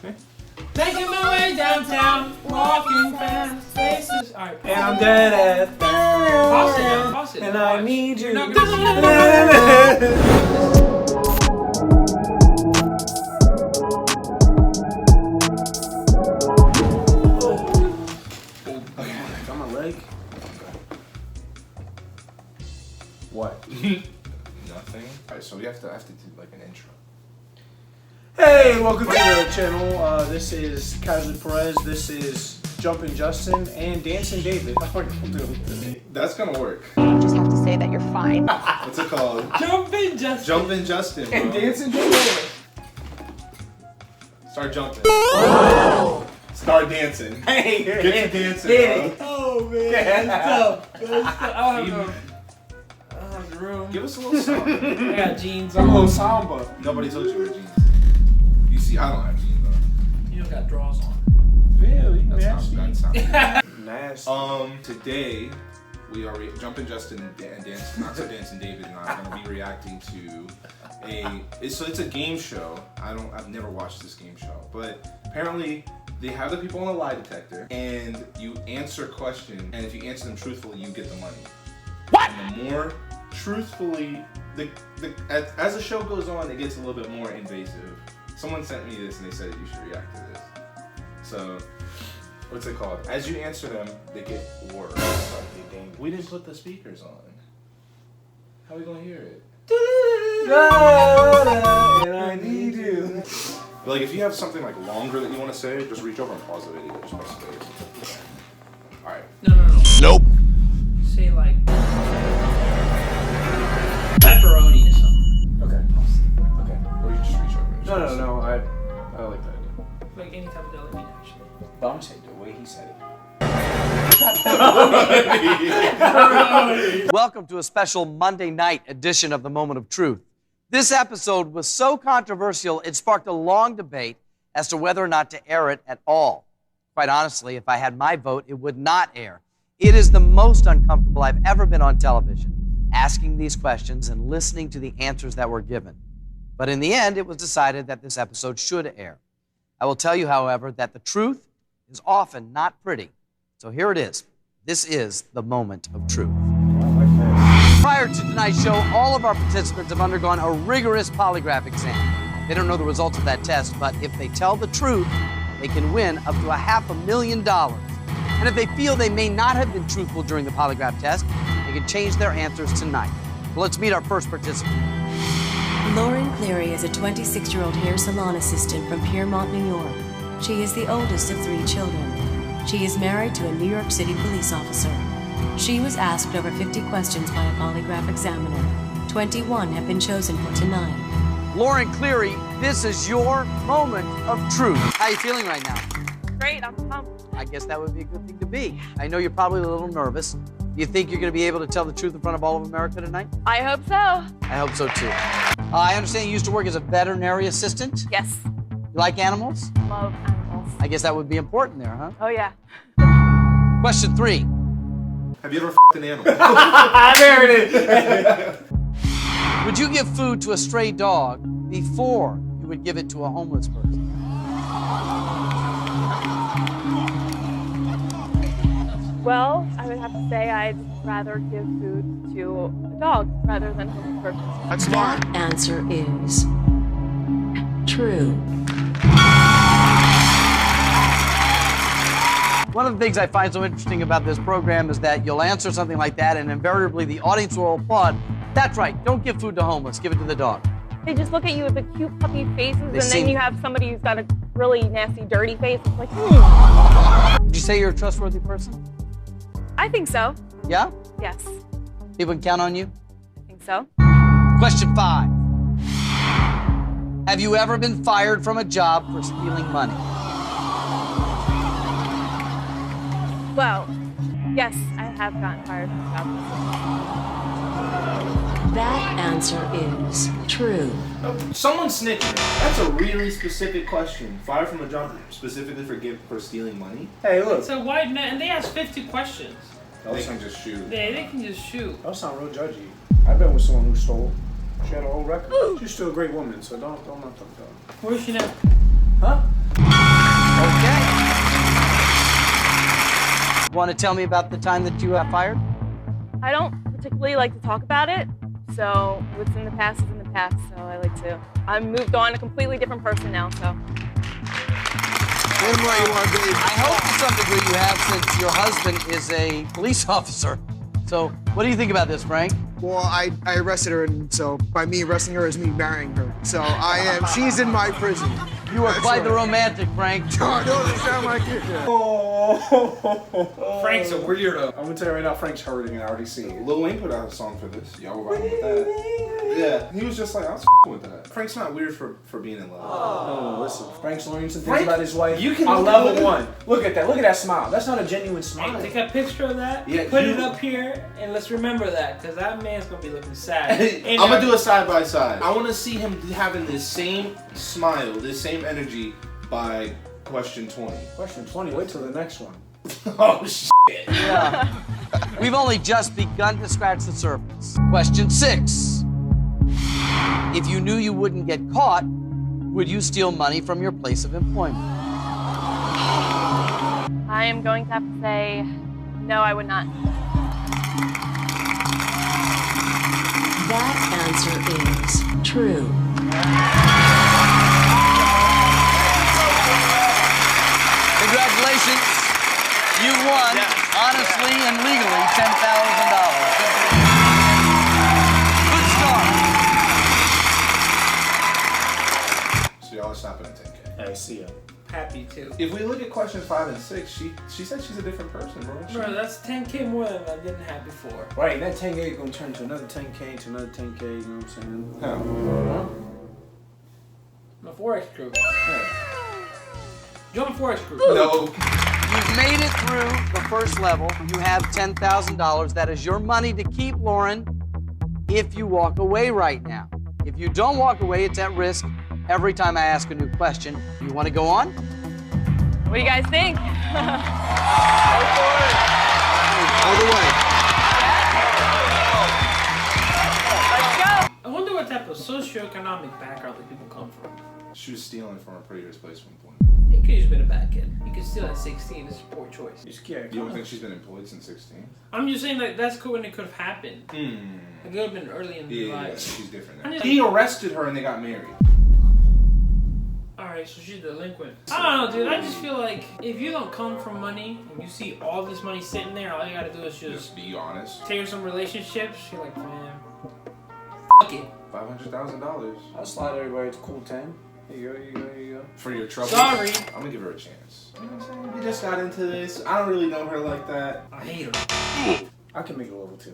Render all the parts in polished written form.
Making my way downtown, walking fast, faces. Alright, And I'm dead at pause it. and I need you. You're not gonna Got my leg. What? Nothing. Alright, so we have to do like an intro. Hey, welcome to the channel. This is Casually Perez. This is Jumpin' Justin and Dancing David. How are you doing today? That's gonna work. You just have to say that you're fine. What's it called? Jumpin' Justin. Jumpin' Justin, bro. And Dancing David. Start jumping. Start dancing. Hey, Get to dancing, Hey. bro. Oh man, that's tough. I don't have the room. Give us a little song. I got jeans A little on. samba. Nobody told you to wear jeans. You see, I don't have jeans though. You don't got drawers on. Really? That sounds Nasty. Today we are Jumpin' Justin and not so Dancing David and I are gonna be reacting to it's a game show. I've never watched this game show, but apparently they have the people on a lie detector and you answer questions, and if you answer them truthfully, you get the money. What? And the more truthfully, as the show goes on, it gets a little bit more invasive. Someone sent me this and they said that you should react to this. So, what's it called? As you answer them, they get worse. We didn't put the speakers on. How are we gonna hear it? And I need you. But like, if you have something like longer that you want to say, just reach over and pause the video. Just press space. All right. No. Nope. Say like pepperoni or something. Okay. Or you just reach over. No. I like that idea. Like any type of deli meat, actually. But I'm saying the way he said it. Welcome to a special Monday night edition of The Moment of Truth. This episode was so controversial, it sparked a long debate as to whether or not to air it at all. Quite honestly, if I had my vote, it would not air. It is the most uncomfortable I've ever been on television, asking these questions and listening to the answers that were given. But in the end, it was decided that this episode should air. I will tell you, however, that the truth is often not pretty. So here it is. This is the moment of truth. Prior to tonight's show, all of our participants have undergone a rigorous polygraph exam. They don't know the results of that test, but if they tell the truth, they can win up to $500,000. And if they feel they may not have been truthful during the polygraph test, they can change their answers tonight. Well, let's meet our first participant. Lauren Cleary is a 26-year-old hair salon assistant from Piermont, New York. She is the oldest of 3 children. She is married to a New York City police officer. She was asked over 50 questions by a polygraph examiner. 21 have been chosen for tonight. Lauren Cleary, this is your moment of truth. How are you feeling right now? Great, I'm pumped. I guess that would be a good thing to be. I know you're probably a little nervous. Do you think you're going to be able to tell the truth in front of all of America tonight? I hope so. I hope so too. I understand you used to work as a veterinary assistant. Yes, You like animals? love animals. I guess that would be important there, huh? Oh yeah. Question 3. Have you ever f***ed an animal? There it is. Would you give food to a stray dog before you would give it to a homeless person? Well, I would have to say I'd rather give food to a dog rather than a homeless person. That's smart. That answer is true. One of the things I find so interesting about this program is that you'll answer something like that and invariably the audience will applaud. That's right, don't give food to homeless, give it to the dog. They just look at you with the cute puppy faces, and then you have somebody who's got a really nasty, dirty face. It's like, Did you say you're a trustworthy person? I think so. Yeah? Yes, People can count on you? I think so. Question 5. Have you ever been fired from a job for stealing money? Well, yes, I have gotten fired from a job. That answer is true. Someone snitching. That's a really specific question. Fired from a job specifically for stealing money? Hey, look. So why? And they asked 50 questions. They can just shoot. They can just shoot. That sound real judgy. I've been with someone who stole. She had a whole record. She's still a great woman, so don't knock them down. Where's she now? Huh? Okay. Want to tell me about the time that you got fired? I don't particularly like to talk about it, so what's in the past is in the past, so I moved on, a completely different person now, so. I hope to some degree you have, since your husband is a police officer. So, what do you think about this, Frank? Well, I arrested her, and so by me arresting her is me marrying her. So she's in my prison. You are quite the romantic, Frank. No, don't sound like it. Frank's a weirdo. I'm gonna tell you right now, Frank's hurting, and I already see it. Lil Wayne put out a song for this. Y'all were vibing with that. Yeah, he was just like, I was with that. Frank's not weird for being in love. Oh, listen, Frank's learning some things Frank, about his wife. you can on look level at- one. Look at that smile. That's not a genuine smile. Hey, take a picture of that, Yeah, put you- it up here, and let's remember that, because that man's going to be looking sad. I'm gonna do a side by side. I want to see him having this same smile, this same energy by question 20. Question 20. Wait till the next one. Oh shit! Yeah. We've only just begun to scratch the surface. Question 6. If you knew you wouldn't get caught, would you steal money from your place of employment? I am going to have to say, no, I would not. That answer is true. Congratulations. You won, honestly and legally, $10,000. Good start. So y'all are stopping at 10K. I see ya. Happy too. If we look at question 5 and 6, she said she's a different person, bro. Bro, that's 10K more than I didn't have before. Right, that 10K is gonna turn to another 10K, to another 10K, you know what I'm saying? Huh. I'm a Forex crew. Join the Forex crew. No. You've made it through the first level. You have $10,000. That is your money to keep, Lauren, if you walk away right now. If you don't walk away, it's at risk every time I ask a new question. You want to go on? What do you guys think? All the way. Let's go. I wonder what type of socioeconomic background that people come from. She was stealing from a prettiest place at one point. He could have just been a bad kid. He could steal at 16. It's a poor choice. You scared? You don't think she's been employed since 16? I'm just saying that that's cool when it could have happened. It Hmm. could have been early in their Yeah, lives. she's different I'm now. just- He arrested her and they got married. Alright, so she's delinquent. I don't know, dude. I just feel like if you don't come from money and you see all this money sitting there, all you gotta do is just Just be honest. tear some relationships. You're like, man, fuck it. $500,000 I'll slide everybody to cool 10. Here you go, here you go, here you go. for your trouble. Sorry. I'm gonna give her a chance. You know what I'm saying? We just got into this. I don't really know her like that. I hate her. I can make it level 2.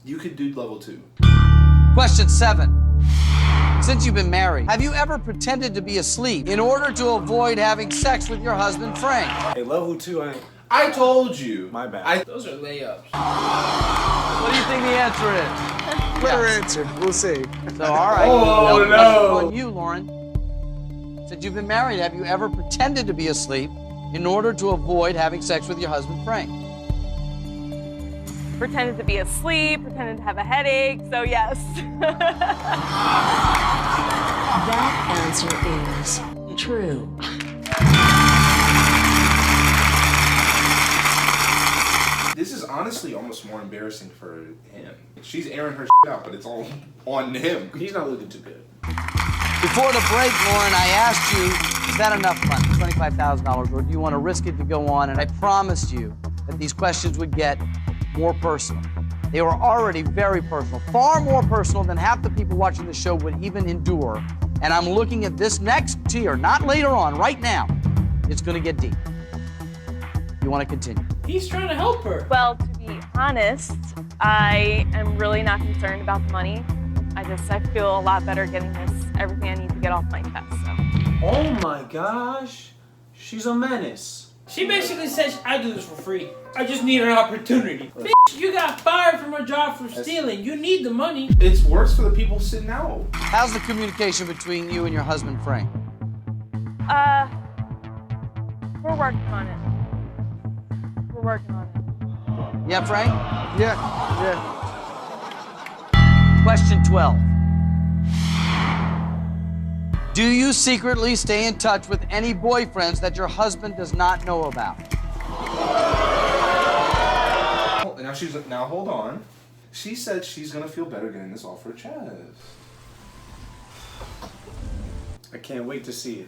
You could do level 2. Question 7. Since you've been married, have you ever pretended to be asleep in order to avoid having sex with your husband, Frank? Hey, level 2, I told you. my bad. Those are layups. What do you think the answer is? Let her answer. We'll see. So, all right. Oh, That was no. on you, Lauren. Since you've been married, have you ever pretended to be asleep in order to avoid having sex with your husband, Frank? Pretended to be asleep, pretended to have a headache, so yes. That answer is true. This is honestly almost more embarrassing for him. She's airing her out, but it's all on him. He's not looking too good. Before the break, Lauren, I asked you, is that enough money, $25,000, or do you want to risk it to go on? And I promised you that these questions would get more personal. They were already very personal, far more personal than half the people watching the show would even endure. And I'm looking at this next tier, not later on, right now. It's going to get deep. You want to continue? He's trying to help her. Well, to be honest, I am really not concerned about the money. I feel a lot better getting everything I need to get off my chest, so. Oh my gosh. She's a menace. She basically says, I do this for free. I just need an opportunity. Bitch, you got fired from a job for stealing. You need the money. It's worse for the people sitting out. How's the communication between you and your husband, Frank? We're working on it. We're working on it. Yeah, Frank? Yeah. Question 12. Do you secretly stay in touch with any boyfriends that your husband does not know about? Now hold on. She said she's gonna feel better getting this off her chest. I can't wait to see it.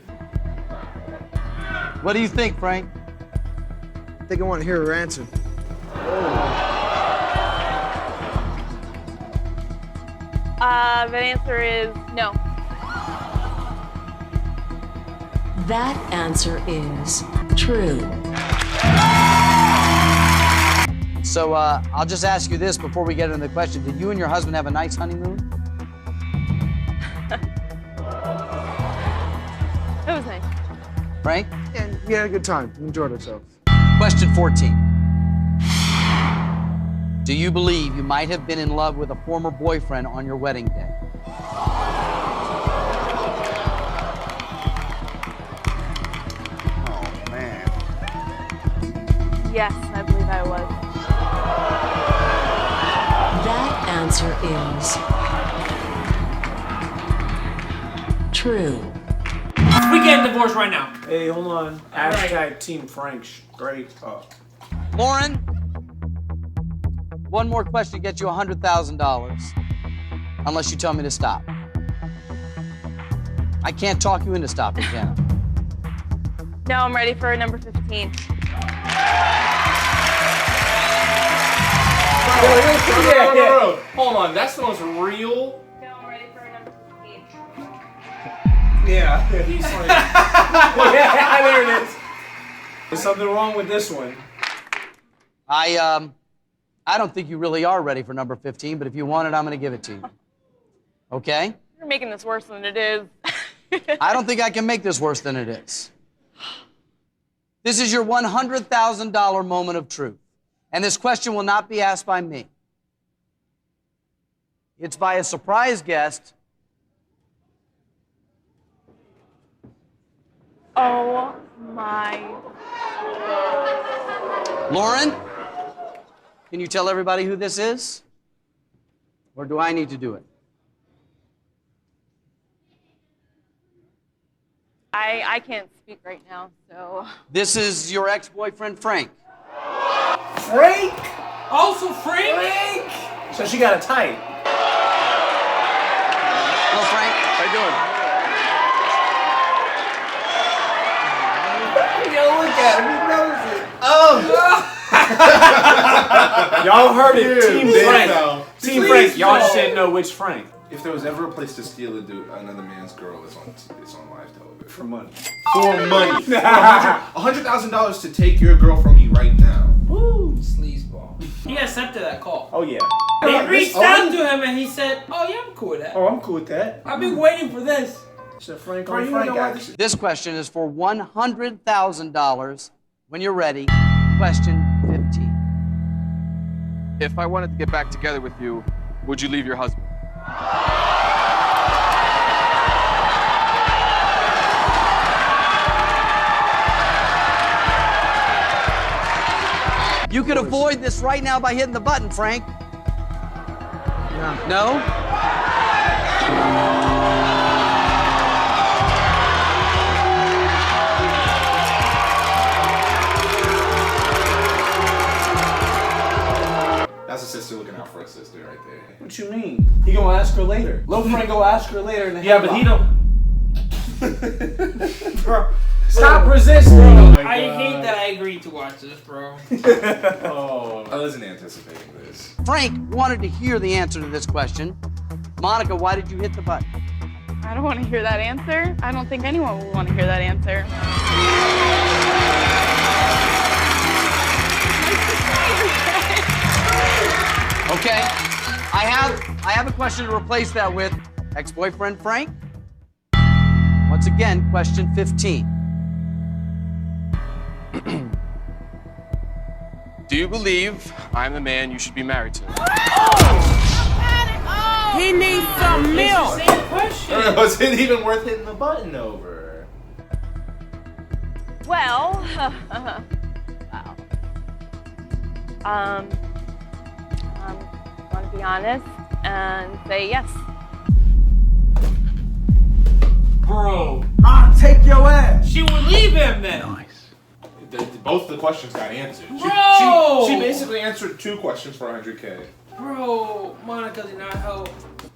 What do you think, Frank? I think I want to hear her answer. The answer is no. That answer is true. So I'll just ask you this before we get into the question. Did you and your husband have a nice honeymoon? It was nice. Frank? And we had a good time. We enjoyed ourselves. Question 14. Do you believe you might have been in love with a former boyfriend on your wedding day? Oh, man. Yes, I believe I was. That answer is true. We getting divorced right now. Hey, hold on. Hashtag Team Frank straight up. Lauren, one more question gets you $100,000, unless you tell me to stop. I can't talk you into stopping, can I? No, I'm ready for number 15. No. Hold on, that's the most real. No, I'm ready for number 15. Yeah. He's like, yeah, there it is. There's something wrong with this one. I don't think you really are ready for number 15, but if you want it, I'm going to give it to you. Okay? You're making this worse than it is. I don't think I can make this worse than it is. This is your $100,000 moment of truth. And this question will not be asked by me. It's by a surprise guest. Oh my. Lauren, can you tell everybody who this is? Or do I need to do it? I can't speak right now, so. This is your ex-boyfriend, Frank. Frank? Also, Frank. So she got a type. Hello, Frank. How you doing? Yo, look at him. He knows it. Oh! Y'all heard it. Team Frank. Team Frank. Y'all just didn't know which Frank. If there was ever a place to steal another man's girl, it's on live television. For money. For money. $100,000 to take your girl from me right now. Woo, sleazeball. He accepted that call. Oh, yeah. They reached out to him and he said, "Oh yeah, I'm cool with that. Oh, I'm cool with that. I've been waiting for this." So Frank Bro, on you Frank know what? action. This question is for $100,000. When you're ready, question 15. If I wanted to get back together with you, would you leave your husband? You could avoid this right now by hitting the button, Frank. No? That's a sister looking out for a sister right there. What you mean? He gonna ask her later. Lil Frank go ask her later. In the Yeah, but he don't. Bro, stop resisting. I hate that I agreed to watch this, bro. Oh, I wasn't anticipating this. Frank wanted to hear the answer to this question. Monica, why did you hit the button? I don't want to hear that answer. I don't think anyone will want to hear that answer. Okay. I have a question to replace that with. Ex-boyfriend Frank? Once again, question 15. Do you believe I'm the man you should be married to? He needs some milk. Same question. It wasn't even worth hitting the button over. Well, I'm going to be honest and say yes. Bro. I'll take your ass. She would leave him then. Nice. Both the questions got answered. Bro! She basically answered 2 questions for 100K. Bro, Monica did not help.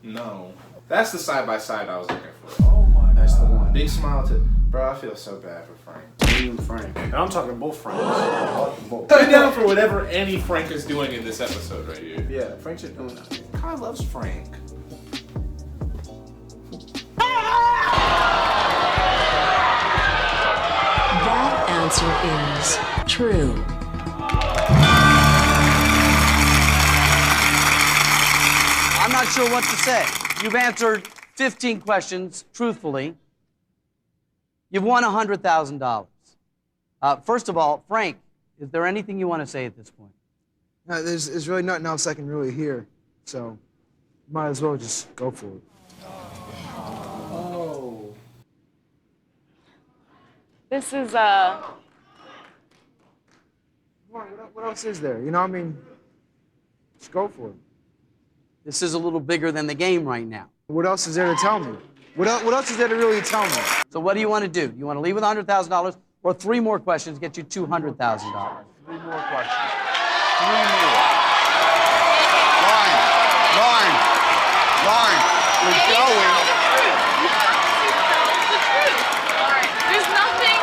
No. That's the side-by-side I was looking for. Oh my, that's the one. Big smile to... Bro, I feel so bad for Frank. Frank. And I'm talking both Franks. Both. Put down for whatever any Frank is doing in this episode right here. Yeah, Frank's just doing that. Kai loves Frank. That answer is true. I'm not sure what to say. You've answered 15 questions truthfully. You've won $100,000. First of all, Frank, is there anything you want to say at this point? No, there's really nothing else I can really hear, so might as well just go for it. Oh. This is, What else is there? You know, I mean, just go for it. This is a little bigger than the game right now. What else is there to tell me? What else is there to really tell me? So what do you want to do? You want to leave with $100,000 or 3 more questions get you $200,000? 3 more questions. 3 more. Line. We're going. there's nothing.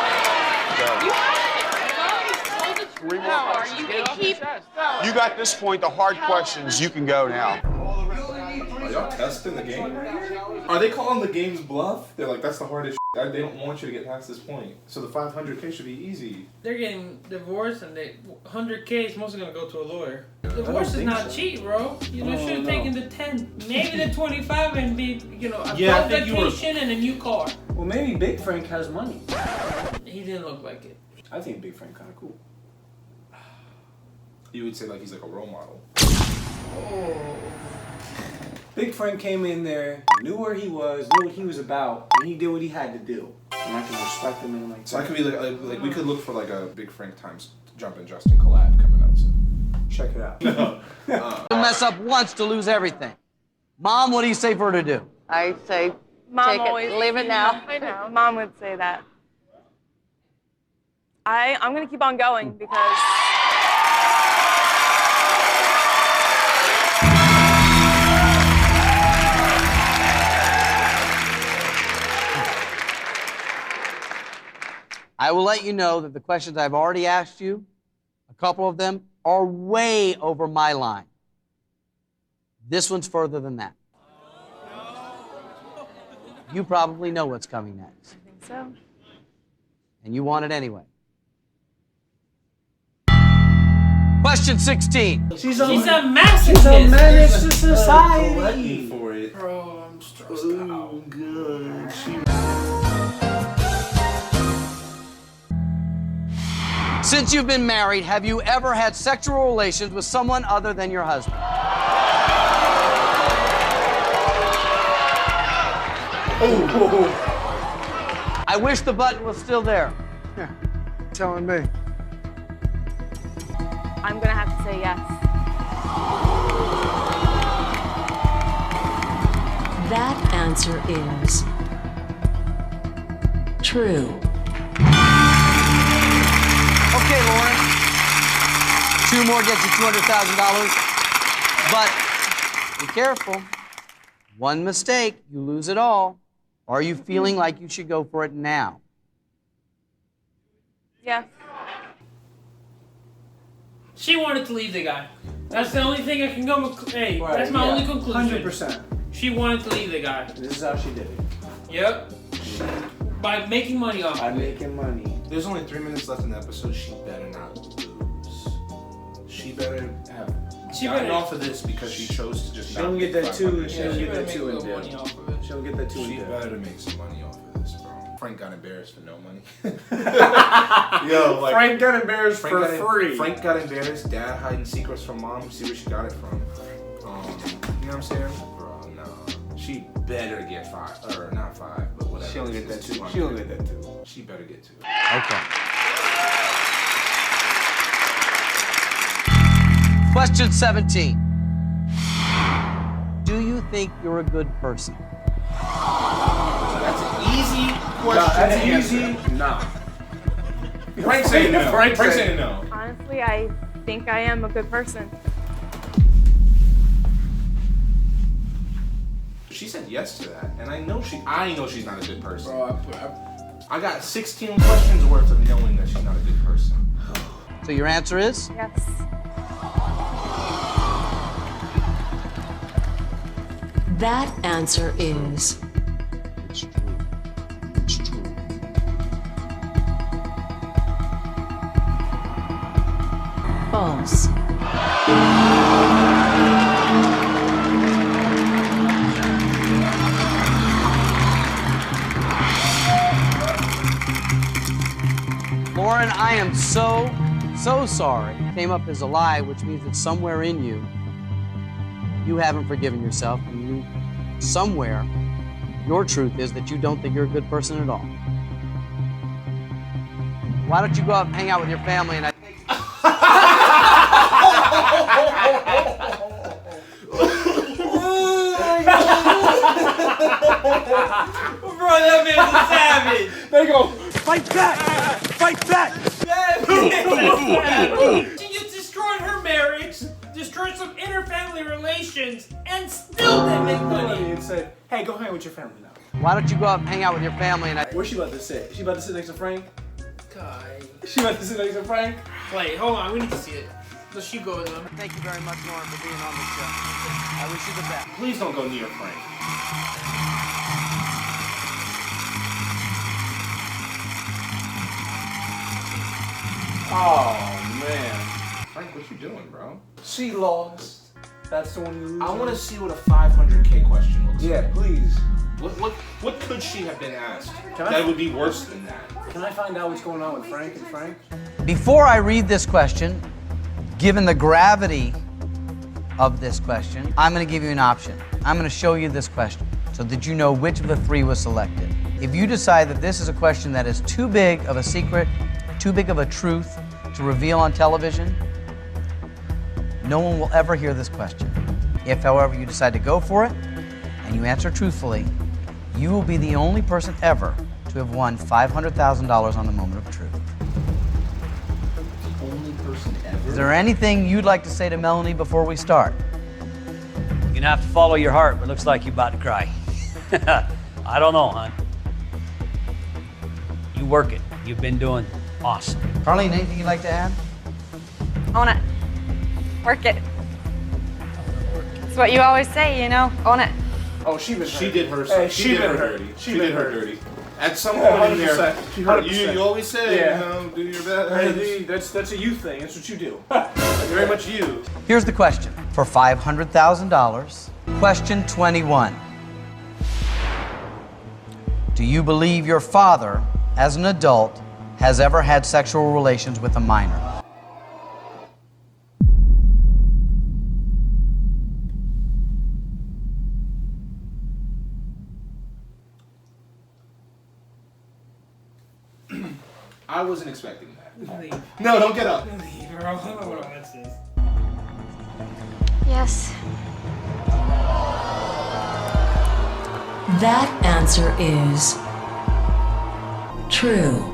Go. You have to 3 more questions. You can keep. You got this point, the hard questions. You can go now. Are y'all testing the game right here? Are they calling the game's bluff? They're like, that's the hardest shit. They don't want you to get past this point. So the 500K should be easy. They're getting divorced and 100K is mostly gonna go to a lawyer. I Divorce don't is not think so. cheap, bro. You No, should have no. taken the 10, maybe the 25 and be, a Yeah, I full think you were- vacation and a new car. Well, maybe Big Frank has money. He didn't look like it. I think Big Frank kind of cool. You would say like he's like a role model. Big Frank came in there, knew where he was, knew what he was about, and he did what he had to do. And I can respect him and like. So I could be like we could look for like a Big Frank times Jumpin' Justin collab coming up soon. Check it out. To mess up once to lose everything. Mom, what do you say for her to do? I say, Mom take always it, leave it now. I know. Mom would say that. I'm gonna keep on going because. I will let you know that the questions I've already asked you, a couple of them, are way over my line. This one's further than that. You probably know what's coming next. I think so. And you want it anyway. Question 16. She's a masochist. She's a menace to Collecting society. for it. Bro, I'm stressed Oh, good. Since you've been married, have you ever had sexual relations with someone other than your husband? I wish the button was still there. Yeah, telling me. I'm gonna have to say yes. That answer is true. Okay, Lauren. 2 more get you $200,000. But be careful. One mistake, you lose it all. Are you feeling like you should go for it now? Yes. She wanted to leave the guy. That's the only thing I can go with. Hey, Right, that's my yeah. only conclusion. 100%. She wanted to leave the guy. This is how she did it. Yep. By making money off By of it. making money. There's only 3 minutes left in the episode. She better not lose. She better have gotten off of this because she chose to just She not don't get that 2. She Yeah, don't she get better that make 2 a in little there. money off of it. She don't get that 2 in She there. better make some money off of this, bro. Frank got embarrassed for no money. Yo, like, Frank got embarrassed for free. Frank got embarrassed. Dad hiding secrets from mom. See where she got it from. You know what I'm saying? Bro, no. She better get 5, or not 5, but whatever. She don't get that It's 2. 200. She don't get that 2. She better get 2. Okay. Question 17. Do you think you're a good person? That's an easy easy questions That's to easy. answer. Nah. Frank's saying no. Frank's Frank's saying saying no. Honestly, I think I am a good person. She said yes to that, and I know she's not a good person. Bro, I got 16 questions worth of knowing that she's not a good person. So your answer is? Yes. That answer is It's true. It's true. false. Lauren, I am so sorry. Came up as a lie, which means that somewhere in you, you haven't forgiven yourself, and you, somewhere, your truth is that you don't think you're a good person at all. Why don't you go out and hang out with your family and Bro, that man's a savage. They go. Fight back! Fight back! She just destroyed her marriage, destroyed some inter-family relations, and still didn't make money. And said, "Hey, go hang with your family now." why don't you go out and hang out with your family and Where's she about to sit? She about to sit next to Frank? God. She about to sit next to Frank? Wait, hold on, we need to see it. Let's you go with them. Thank you very much, Lauren, for being on the show. I wish you the best. Please don't go near Frank. Oh man. Frank, what you doing, bro? She lost. That's the one you lose. I want to see what a 500K question looks Yeah, like. please. What could she have been asked Can I- that would be worse than that? Can I find out what's going on with Frank and Frank? Before I read this question, given the gravity of this question, I'm going to give you an option. I'm going to show you this question so that you know which of the three was selected. If you decide that this is a question that is too big of a secret, too big of a truth to reveal on television, no one will ever hear this question. If, however, you decide to go for it and you answer truthfully, you will be the only person ever to have won $500,000 on the moment of truth. The only person ever. Is there anything you'd like to say to Melanie before we start? You're gonna have to follow your heart, but it looks like you're about to cry. I don't know, hon. You work it. You've been doing awesome. Carlene, anything you'd like to add? Own it. Work it. It's what you always say, you know? Own it. Oh, she did her. Hey, She did been her hurt. dirty. She She been did her hurt. dirty. At some Yeah, point in there, 100%. She 100%. you always say, Yeah. you know, do your best. Hey, that's a you thing. That's what you do. Very much you. Here's the question for $500,000. Question 21. Do you believe your father, as an adult, has ever had sexual relations with a minor? I wasn't expecting that. Leave. No, don't get up. Leave, bro. I don't want to watch this. Yes. That answer is true.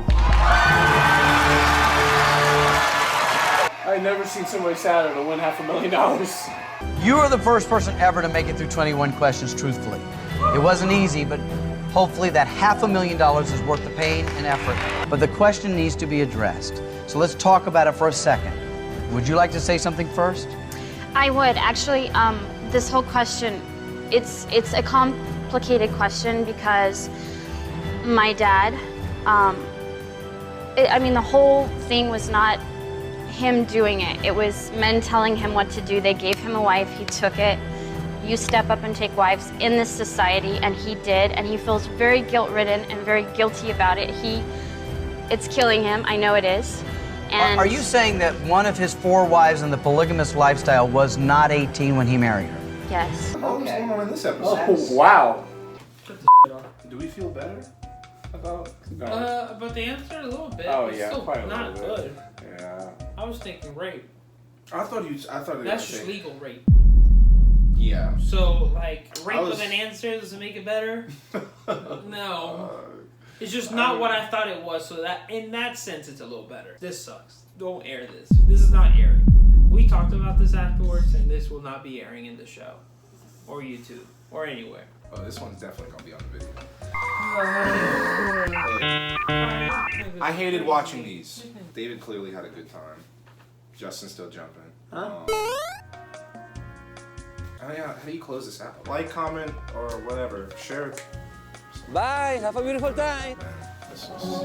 I've never seen somebody sadder to win $500,000. You are the first person ever to make it through 21 questions truthfully. It wasn't easy, but hopefully that $500,000 is worth the pain and effort. But the question needs to be addressed. So let's talk about it for a second. Would you like to say something first? I would. Actually, this whole question, it's a complicated question because my dad, I mean, the whole thing was not him doing it. It was men telling him what to do. They gave him a wife. He took it. You step up and take wives in this society, and he did, and he feels very guilt-ridden and very guilty about it. It's killing him. I know it is. And Are you saying that one of his 4 wives in the polygamous lifestyle was not 18 when he married her? Yes. Oh, what's going on in this episode? Oh, wow. Do we feel better about? No. But the answer a little bit. Oh, It's yeah, still probably a not little good. Yeah. I was thinking rape. I thought it That's was just legal rape. Yeah. So, like, rape was- with an answer does it make it better? No. It's just not what I thought it was, so that in that sense it's a little better. This sucks. Don't air this. This is not airing. We talked about this afterwards, and this will not be airing in the show. Or YouTube. Or anywhere. Oh, this one's definitely gonna be on the video. I hated watching these. David clearly had a good time. Justin's still jumping. Huh? How do you close this out? Like, comment, or whatever. Share. Bye. Have a beautiful time. This was...